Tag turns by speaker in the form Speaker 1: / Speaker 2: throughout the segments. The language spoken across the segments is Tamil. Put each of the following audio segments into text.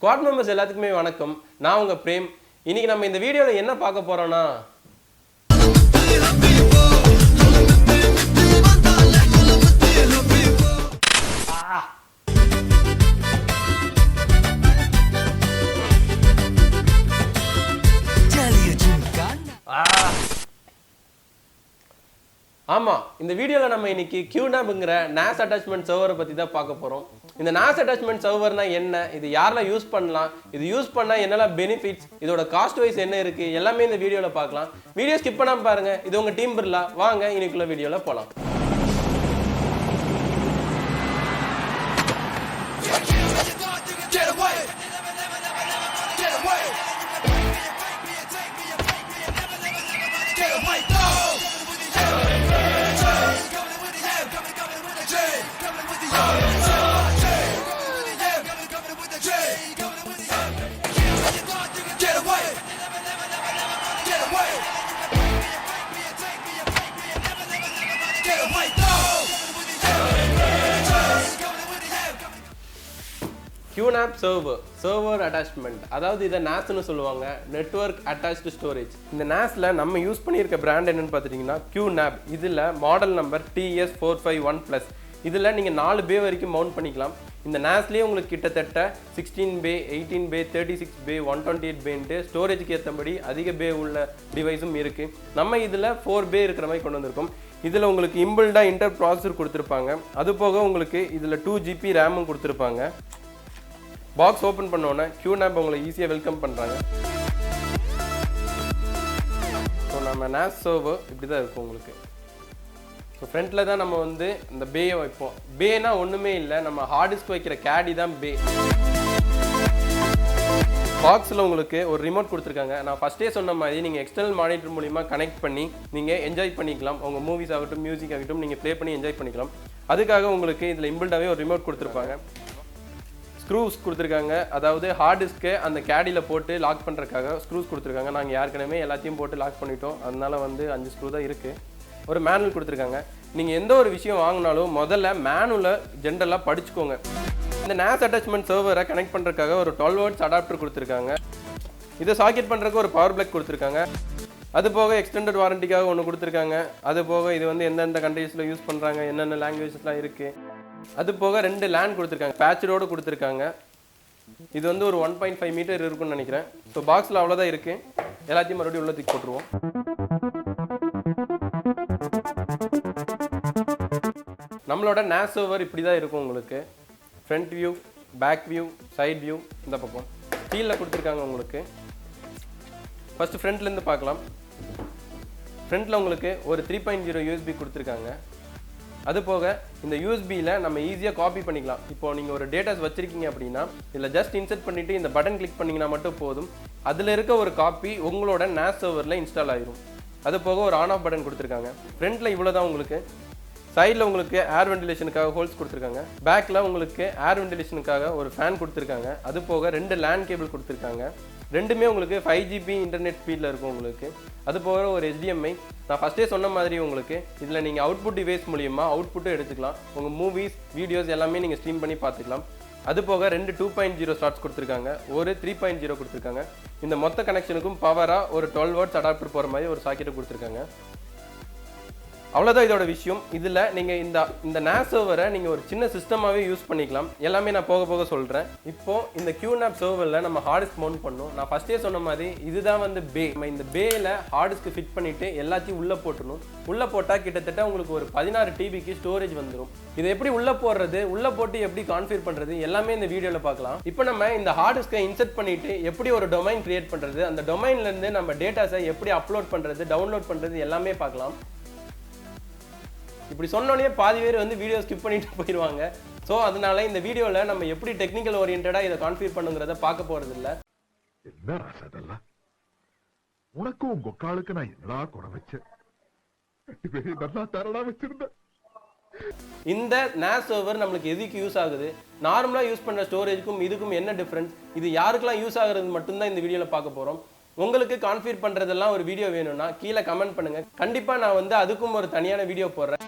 Speaker 1: ஸ்குவாட் மெம்பர்ஸ் எல்லாத்துக்குமே வணக்கம். நான் உங்க பிரேம். இன்னைக்கு நம்ம இந்த வீடியோல என்ன பார்க்க போறோம்னா ஆமா, இந்த வீடியோல நம்ம இன்னைக்கு QNABங்கிற NAS அட்டாச்மெண்ட் சர்வரை பத்தி தான் பார்க்க போறோம். இந்த NAS அட்டாச்மெண்ட் சர்வர்னா என்ன, இது யாரெல்லாம் யூஸ் பண்ணலாம், இது யூஸ் பண்ணா என்னெல்லாம் பெனிஃபிட்ஸ், இதோட காஸ்ட் வைஸ் என்ன இருக்கு, எல்லாமே இந்த வீடியோல பார்க்கலாம். வீடியோ ஸ்கிப் பண்ணாம பாருங்க. இது உங்க Teambirla. வாங்க இன்னைக்குள்ள வீடியோல போலாம். QNAB சர்வர் அட்டாச்மெண்ட், அதாவது இதை NASன்னு சொல்லுவாங்க, நெட்வொர்க் அட்டாச்டு ஸ்டோரேஜ். இந்த NASல நம்ம யூஸ் பண்ணியிருக்க பிராண்ட் என்னன்னு பார்த்துட்டிங்கன்னா QNAB. இதில் மாடல் நம்பர் TS451+. இதில் நீங்கள் 4 பே வரைக்கும் மவுண்ட் பண்ணிக்கலாம். இந்த NASலேயே உங்களுக்கு கிட்டத்தட்ட 16 பே, 18 பே, 36 பே, 128 பேன்ட்டு ஸ்டோரேஜுக்கு ஏற்றபடி அதிக பே உள்ள டிவைஸும் இருக்குது. நம்ம இதில் 4 பே இருக்கிற மாதிரி கொண்டு வந்திருக்கோம். இதில் உங்களுக்கு இம்பிள்டாக இன்டர் ப்ராசஸர் கொடுத்துருப்பாங்க. அது போக உங்களுக்கு இதில் 2 GB ரேமும் கொடுத்துருப்பாங்க. பாக்ஸ் ஓப்பன் பண்ணோன்னே QNAB உங்களை ஈஸியாக வெல்கம் பண்ணுறாங்க. ஸோ நம்ம NAS சர்வர் இப்படி தான் இருக்கும் உங்களுக்கு. ஸோ ஃப்ரண்ட்டில் தான் நம்ம வந்து இந்த பேயை வைப்போம். பேனா ஒன்றுமே இல்லை, நம்ம ஹார்ட் டிஸ்க் வைக்கிற கேடி தான் பே. பாக்ஸில் உங்களுக்கு ஒரு ரிமோட் கொடுத்துருக்காங்க. நான் ஃபஸ்ட்டே சொன்ன மாதிரி நீங்கள் எக்ஸ்டர்னல் மானிட்டர் மூலிமா கனெக்ட் பண்ணி நீங்கள் என்ஜாய் பண்ணிக்கலாம். உங்கள் மூவிஸ் ஆகட்டும், மியூசிக் ஆகட்டும், நீங்கள் ப்ளே பண்ணி என்ஜாய் பண்ணிக்கலாம். அதுக்காக உங்களுக்கு இதில் இம்பிள்டாகவே ஒரு ரிமோட் கொடுத்துருப்பாங்க. ஸ்க்ரூஸ் கொடுத்துருக்காங்க, அதாவது ஹார்ட் டிஸ்க்கு அந்த கேடியில் போட்டு லாக் பண்ணுறதுக்காக ஸ்க்ரூஸ் கொடுத்துருக்காங்க. நாங்கள் ஏற்கனவே எல்லாத்தையும் போட்டு லாக் பண்ணிட்டோம். அதனால வந்து 5 ஸ்க்ரூ தான் இருக்குது. ஒரு மேனுவல் கொடுத்துருக்காங்க. நீங்கள் எந்த ஒரு விஷயம் வாங்கினாலும் முதல்ல மேனுவலை ஜென்ரலாக படிச்சுக்கோங்க. இந்த NAS அட்டாச்மெண்ட் சர்வரை கனெக்ட் பண்ணுறதுக்காக ஒரு 12 வாட்ஸ் அடாப்டர் கொடுத்துருக்காங்க. இதை சாக்கெட் பண்ணுறதுக்கு ஒரு பவர் பிளக் கொடுத்துருக்காங்க. அது போக எக்ஸ்டெண்டட் வாரண்டிக்காக ஒன்று கொடுத்துருக்காங்க. அது போக இது வந்து எந்தெந்த கண்ட்ரீஸில் யூஸ் பண்ணுறாங்க, என்னென்ன லாங்குவேஜஸ்லாம் இருக்குது. அது போக 2 லேண்ட் கொடுத்துருக்காங்க, பேட்சரோடு கொடுத்துருக்காங்க. இது வந்து ஒரு 1.5 மீட்டர் இருக்குன்னு நினைக்கிறேன். ஸோ பாக்ஸில் அவ்வளோதான் இருக்குது. எல்லாத்தையும் மறுபடியும் உள்ள தூக்கி போட்டுருவோம். நம்மளோட NAS சர்வர் இப்படி தான் இருக்கும் உங்களுக்கு. Front view, back view, side view, இந்த பக்கம் கீழே கொடுத்துருக்காங்க உங்களுக்கு. ஃபஸ்ட்டு ஃப்ரண்ட்லேருந்து பார்க்கலாம். ஃப்ரண்ட்டில் உங்களுக்கு ஒரு 3.0 USB கொடுத்துருக்காங்க. அது போக இந்த யூஎஸ்பியில் நம்ம ஈஸியாக காப்பி பண்ணிக்கலாம். இப்போ நீங்கள் ஒரு டேட்டாஸ் வச்சுருக்கீங்க அப்படின்னா இதில் ஜஸ்ட் இன்சர்ட் பண்ணிவிட்டு இந்த பட்டன் கிளிக் பண்ணிங்கன்னா மட்டும் போதும். அதில் இருக்க ஒரு காப்பி உங்களோட NAS சர்வரில் இன்ஸ்டால் ஆகிரும். அது போக ஒரு ஆன் ஆஃப் பட்டன் கொடுத்துருக்காங்க. ஃப்ரண்ட்டில் இவ்வளோ தான் உங்களுக்கு. சைடில் உங்களுக்கு ஏர் வென்டிலேஷனுக்காக ஹோல்ஸ் கொடுத்துருக்காங்க. பேக்கில் உங்களுக்கு ஏர் வென்டிலேஷனுக்காக ஒரு ஃபேன் கொடுத்துருக்காங்க. அது போக 2 லேண்ட் கேபிள் கொடுத்துருக்காங்க. ரெண்டுமே உங்களுக்கு 5 GB இன்டர்நெட் ஸ்பீடில் இருக்கும் உங்களுக்கு. அது போக ஒரு HDMI. நான் ஃபஸ்ட்டே சொன்ன மாதிரி உங்களுக்கு இதில் நீங்கள் அவுட்புட் டிவைஸ் மூலியமாக அவுட்புட்டும் எடுத்துக்கலாம். உங்கள் மூவிஸ், வீடியோஸ் எல்லாமே நீங்கள் ஸ்ட்ரீம் பண்ணி பார்த்துக்கலாம். அது போக 2 2.0 ஸ்லாட்ஸ் கொடுத்துருக்காங்க, ஒரு 3.0 கொடுத்துருக்காங்க. இந்த மொத்த கனெக்ஷனுக்கும் பவராக ஒரு 12 வாட்ஸ் அடாப்டர் போகிற மாதிரி ஒரு சாக்கெட்டை கொடுத்துருக்காங்க. அவ்வளோதான் இதோட விஷயம். இதில் நீங்கள் இந்த NAS சர்வரை நீங்கள் ஒரு சின்ன சிஸ்டமாகவே யூஸ் பண்ணிக்கலாம். எல்லாமே நான் போக போக சொல்கிறேன். இப்போது இந்த QNAB சர்வரில் நம்ம ஹார்ட் டிஸ்க் மவுண்ட் பண்ணணும். நான் ஃபஸ்ட்டே சொன்ன மாதிரி இதுதான் வந்து பே. நம்ம இந்த பேயில் ஹார்ட் டிஸ்க்கு ஃபிட் பண்ணிவிட்டு எல்லாத்தையும் உள்ளே போட்டுணும். உள்ளே போட்டால் கிட்டத்தட்ட உங்களுக்கு ஒரு 16 TBக்கு ஸ்டோரேஜ் வந்துடும். இதை எப்படி உள்ளே போடுறது, உள்ளே போட்டு எப்படி கான்ஃபிகர் பண்ணுறது, எல்லாமே இந்த வீடியோவில் பார்க்கலாம். இப்போ நம்ம இந்த ஹார்ட் டிஸ்க்கை இன்சர்ட் பண்ணிவிட்டு எப்படி ஒரு டொமைன் கிரியேட் பண்ணுறது, அந்த டொமைன்லேருந்து நம்ம டேட்டாஸை எப்படி அப்லோட் பண்ணுறது, டவுன்லோட் பண்ணுறது எல்லாமே பார்க்கலாம். இப்படி சொன்னோடனே பாதி பேர் வந்து வீடியோ ஸ்கிப் பண்ணிட்டு போயிடுவாங்க. ஸோ அதனால இந்த வீடியோவில் நம்ம எப்படி டெக்னிக்கல் ஓரியன்டாக இதை கான்ஃபிகர் பண்ணுங்கிறத பார்க்க போகிறது இல்லை.
Speaker 2: உனக்கும் உங்க காலுக்கு நான் என்னடா குறை வச்சேன்.
Speaker 1: இந்த NAS சர்வர் நம்மளுக்கு எதுக்கு யூஸ் ஆகுது, நார்மலாக யூஸ் பண்ணுற ஸ்டோரேஜுக்கும் இதுக்கும் என்ன டிஃப்ரென்ஸ், இது யாருக்கெல்லாம் யூஸ் ஆகுறது மட்டும்தான் இந்த வீடியோவில் பார்க்க போகிறோம். உங்களுக்கு கான்ஃபிகர் பண்ணுறதெல்லாம் ஒரு வீடியோ வேணும்னா கீழே கமெண்ட் பண்ணுங்கள். கண்டிப்பாக நான் வந்து அதுக்கும் ஒரு தனியான வீடியோ போடுறேன்.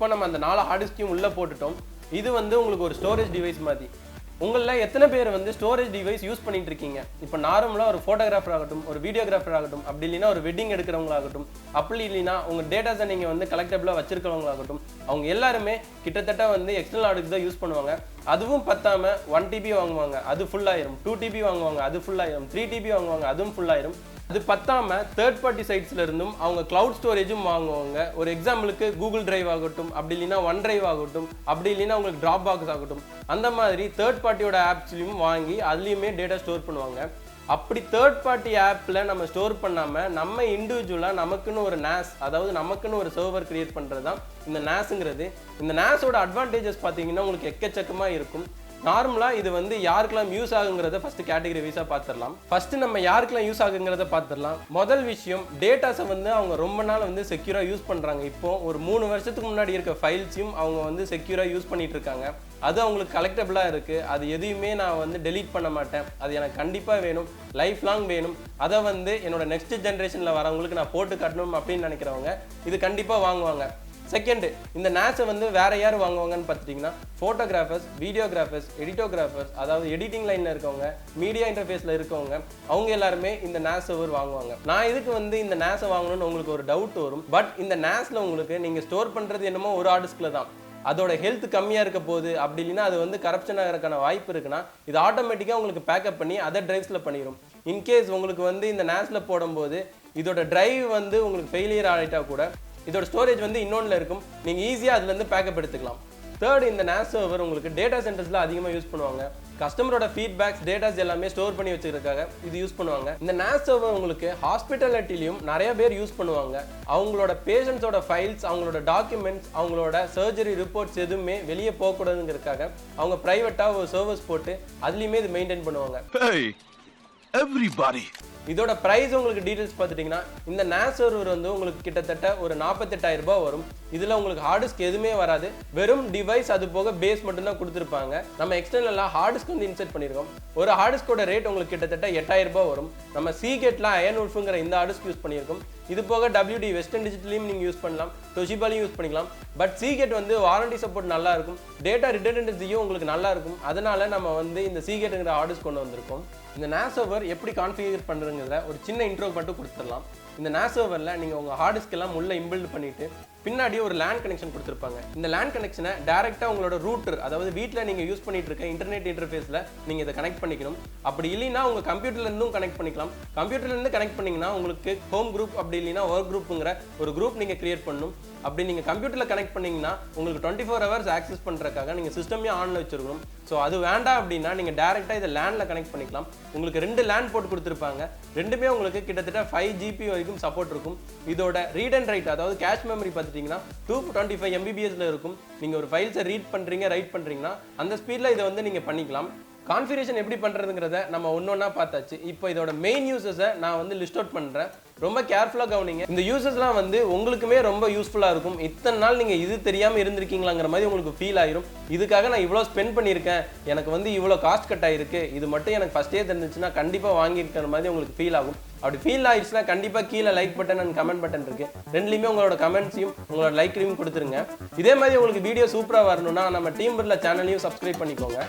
Speaker 1: இப்போ நம்ம அந்த 4 ஹார்ட் டிஸ்கையும் உள்ளே போட்டுட்டோம். இது வந்து உங்களுக்கு ஒரு ஸ்டோரேஜ் டிவைஸ் மாதிரி. உங்களில் எத்தனை பேர் வந்து ஸ்டோரேஜ் டிவைஸ் யூஸ் பண்ணிட்டு இருக்கீங்க? இப்போ நார்மலாக ஒரு ஃபோட்டோகிராஃபர் ஆகட்டும், ஒரு வீடியோகிராஃபர் ஆகட்டும், அப்படி இல்லைன்னா ஒரு வெட்டிங் எடுக்கிறவங்களாகட்டும், அப்படி இல்லைன்னா உங்கள் டேட்டாஸை நீங்கள் வந்து கலெக்டபிளாக வச்சிருக்கிறவங்களாகட்டும், அவங்க எல்லாருமே கிட்டத்தட்ட வந்து எக்ஸ்டர்னல் ஹார்ட் தான் யூஸ் பண்ணுவாங்க. அதுவும் பத்தாம 1 TB வாங்குவாங்க, அது ஃபுல் ஆயிரும். 2 TB வாங்குவாங்க, அது ஃபுல் ஆயிரும். 3 TB வாங்குவாங்க, அதுவும் ஃபுல் ஆயிரும். அது பத்தாம தேர்ட் பார்ட்டி சைட்ஸ்ல இருந்தும் அவங்க கிளவுட் ஸ்டோரேஜும் வாங்குவாங்க. ஒரு எக்ஸாம்பிளுக்கு கூகுள் டிரைவ் ஆகட்டும், அப்படி இல்லைன்னா ஒன் டிரைவ் ஆகட்டும், அப்படி இல்லைன்னா உங்களுக்கு ட்ராப் பாக்ஸ் ஆகட்டும், அந்த மாதிரி தேர்ட் பார்ட்டியோட ஆப்ஸ்லையும் வாங்கி அதுலேயுமே டேட்டா ஸ்டோர் பண்ணுவாங்க. அப்படி தேர்ட் பார்ட்டி ஆப்பில் நம்ம ஸ்டோர் பண்ணாமல் நம்ம இண்டிவிஜுவலாக நமக்குன்னு ஒரு NAS, அதாவது நமக்குன்னு ஒரு சர்வர் கிரியேட் பண்ணுறது தான் இந்த NASங்கிறது. இந்த NASோட அட்வான்டேஜஸ் பார்த்தீங்கன்னா உங்களுக்கு எக்கச்சக்கமாக இருக்கும். நார்மலாக இது வந்து யாருக்கெல்லாம் யூஸ் ஆகுங்கிறத ஃபர்ஸ்ட் கேட்டகரி வைஸாக பார்த்துடலாம். ஃபர்ஸ்ட் நம்ம யாருக்கெல்லாம் யூஸ் ஆகுங்கிறத பார்த்துடலாம். முதல் விஷயம், டேட்டாஸை வந்து அவங்க ரொம்ப நாள் வந்து செக்யூராக யூஸ் பண்ணுறாங்க. இப்போ ஒரு 3 வருஷத்துக்கு முன்னாடி இருக்க ஃபைல்ஸையும் அவங்க வந்து செக்யூராக யூஸ் பண்ணிட்டு இருக்காங்க. அது அவங்களுக்கு கலெக்டபிளாக இருக்குது. அது எதையுமே நான் வந்து டெலீட் பண்ண மாட்டேன், அது எனக்கு கண்டிப்பாக வேணும், லைஃப் லாங் வேணும், அதை வந்து என்னோட நெக்ஸ்ட் ஜென்ரேஷனில் வரவங்களுக்கு நான் போட்டு காட்டணும் அப்படின்னு நினைக்கிறவங்க இது கண்டிப்பாக வாங்குவாங்க. செகண்ட், இந்த NASை வந்து வேற யார் வாங்குவாங்கன்னு பார்த்துட்டிங்கன்னா ஃபோட்டோகிராஃபர்ஸ், வீடியோகிராஃபர்ஸ், எடிட்டோகிராஃபர்ஸ், அதாவது எடிட்டிங் லைனில் இருக்கவங்க, மீடியா இன்டர்ஃபேஸில் இருக்கவங்க, அவங்க எல்லாருமே இந்த NAS சர்வர் வாங்குவாங்க. நான் இதுக்கு வந்து இந்த NASை வாங்கணும்னு உங்களுக்கு ஒரு டவுட் வரும். பட் இந்த NASல உங்களுக்கு நீங்கள் ஸ்டோர் பண்ணுறது என்னமோ ஒரு ஹார்ட் டிஸ்கில் தான், அதோட ஹெல்த் கம்மியாக இருக்க போகுது, அப்படி இல்லைன்னா அது வந்து கரப்ஷன் ஆகிறதுக்கான வாய்ப்பு இருக்குன்னா இது ஆட்டோமேட்டிக்காக உங்களுக்கு பேக்கப் பண்ணி அதர் டிரைவ்ஸில் பண்ணிடும். இன்கேஸ் உங்களுக்கு வந்து இந்த NASல போடும்போது இதோட டிரைவ் வந்து உங்களுக்கு ஃபெயிலியர் ஆகிட்டா கூட இதோட ஸ்டோரேஜ் வந்து இன்னொன்றில் இருக்கும், நீங்கள் ஈஸியாக அதுலேருந்து பேக்கப் எடுத்துக்கலாம். தேர்ட், இந்த NAS சர்வர் உங்களுக்கு டேட்டா சென்டர்ஸில் அதிகமாக யூஸ் பண்ணுவாங்க. கஸ்டமரோட ஃபீட்பேக்ஸ், டேட்டாஸ் எல்லாமே ஸ்டோர் பண்ணி வச்சுக்கிறதுக்காக இது யூஸ் பண்ணுவாங்க. இந்த NAS சர்வர் உங்களுக்கு ஹாஸ்பிட்டாலிட்டிலையும் நிறைய பேர் யூஸ் பண்ணுவாங்க. அவங்களோட பேஷண்ட்ஸோட ஃபைல்ஸ், அவங்களோட டாக்குமெண்ட்ஸ், அவங்களோட சர்ஜரி ரிப்போர்ட்ஸ் எதுவுமே வெளியே போகக்கூடாதுங்கிறதுக்காக அவங்க ப்ரைவேட்டாக ஒரு சர்வர்ஸ் போட்டு அதுலேயுமே இது மெயின்டைன் பண்ணுவாங்க. இதோட பிரைஸ் உங்களுக்கு டீடைல்ஸ் பார்த்துட்டிங்கன்னா இந்த NAS சர்வர் வந்து உங்களுக்கு கிட்டத்தட்ட ஒரு 48,000 ரூபாய் வரும். இதில் உங்களுக்கு ஹார்ட் டிஸ்க் எதுவுமே வராது, வெறும் டிவைஸ் அது போக பேஸ் மட்டும்தான் கொடுத்துருப்பாங்க. நம்ம எக்ஸ்டர்னலாக ஹார்ட் டிஸ்க் வந்து இன்செர்ட் பண்ணியிருக்கோம். ஒரு ஹார்ட் டிஸ்கோட ரேட் உங்களுக்கு கிட்டத்தட்ட 8,000 ரூபாய் வரும். நம்ம சீகேட்டில் அயன் உல்ஃபுங்கிற இந்த ஹார்ட் டிஸ்க் யூஸ் பண்ணியிருக்கோம். இது போக WD வெஸ்டர்ன் டிஜிட்டலையும் நீங்கள் யூஸ் பண்ணலாம், டொஷிபாலையும் யூஸ் பண்ணிக்கலாம். பட் சீகேட் வந்து வாரண்டி சப்போர்ட் நல்லா இருக்கும், டேட்டா ரிடண்டன்சியும் உங்களுக்கு நல்லா இருக்கும். அதனால நம்ம வந்து இந்த சீகேட்டுங்கிற ஹார்ட் டிஸ்க் கொண்டு வந்திருக்கோம். இந்த NAS சர்வர் எப்படி கான்ஃபிகர் பண்ணுறதுங்கிறத ஒரு சின்ன இன்ட்ரோ மட்டும் கொடுத்துடலாம். இந்த NAS சர்வரில் நீங்கள் உங்கள் ஹார்ட் டிஸ்க் எல்லாம் உள்ள இம்பில்ட் பண்ணிவிட்டு பின்னாடி ஒரு லேண்ட் கனெக்ஷன் கொடுத்துருப்பாங்க. இந்த லேண்ட் கனெக்ஷனை டேரெக்டாக உங்களோட ரூட்டர், அதாவது வீட்டில் நீங்கள் யூஸ் பண்ணிட்டு இருக்க இன்டர்நெட் இன்டர்ஃபேஸில் நீங்கள் இதை கனெக்ட் பண்ணிக்கணும். அப்படி இல்லைன்னா உங்கள் கம்ப்யூட்டர்லேருந்தும் கனெக்ட் பண்ணிக்கலாம். கம்ப்யூட்டர்லேருந்து கனெக்ட் பண்ணிங்கன்னா உங்களுக்கு ஹோம் குரூப், அப்படி இல்லைன்னா ஒர்க் குரூப்புங்கிற ஒரு குரூப் நீங்கள் கிரியேட் பண்ணணும். அப்படி நீங்கள் கம்ப்யூட்டரில் கனெக்ட் பண்ணிங்கன்னா உங்களுக்கு 24 hours ஆக்சஸ் பண்ணுறதுக்காக நீங்கள் சிஸ்டமே ஆனில் வச்சுருக்கணும். ஸோ அது வேண்டாம் அப்படின்னா நீங்கள் டேரெக்டாக இதை லேண்டில் கனெக்ட் பண்ணிக்கலாம். உங்களுக்கு 2 லேண்ட் போட்டு கொடுத்துருப்பாங்க. ரெண்டுமே உங்களுக்கு கிட்டத்தட்ட 5 GB வரைக்கும் சப்போர்ட் இருக்கும். இதோட ரீட் அண்ட் ரைட், அதாவது கேஷ் மெமரி பார்த்துட்டிங்கன்னா 225 MBPSல இருக்கும். நீங்கள் ஒரு ஃபைல்ஸை ரீட் பண்ணுறீங்க, ரைட் பண்ணுறீங்கன்னா அந்த ஸ்பீடில் இதை வந்து நீங்கள் பண்ணிக்கலாம். கான்ஃபிகரேஷன் எப்படி பண்ணுறதுங்கிறத நம்ம ஒன்றா பார்த்தாச்சு. இப்போ இதோட மெயின் யூசஸை நான் வந்து லிஸ்ட் அவுட் பண்ணுறேன், ரொம்ப கேர்ஃபுல்லாக கவனிங்க. இந்த யூசஸ்லாம் வந்து உங்களுக்குமே ரொம்ப யூஸ்ஃபுல்லாக இருக்கும். இத்தனை நாள் நீங்கள் இது தெரியாமல் இருந்திருக்கீங்களாங்கிற மாதிரி உங்களுக்கு ஃபீல் ஆயிரும். இதுக்காக நான் இவ்வளோ ஸ்பெண்ட் பண்ணியிருக்கேன், எனக்கு வந்து இவ்வளோ காஸ்ட் கட் ஆகிருக்கு, இது மட்டும் எனக்கு ஃபஸ்ட்டே தெரிஞ்சிச்சுன்னா கண்டிப்பாக வாங்கியிருக்கிற மாதிரி உங்களுக்கு ஃபீல் ஆகும். அப்படி ஃபீல் ஆயிடுச்சுன்னா கண்டிப்பாக கீழே like button and comment button இருக்குது, ரெண்டுலேயுமே உங்களோட கமெண்ட்ஸையும் உங்களோட லைக்கையும் கொடுத்துருங்க. இதே மாதிரி உங்களுக்கு வீடியோ சூப்பராக வரணும்னா நம்ம டீம் பிர்லா சேனலையும் சப்ஸ்கிரைப் பண்ணிக்கோங்க.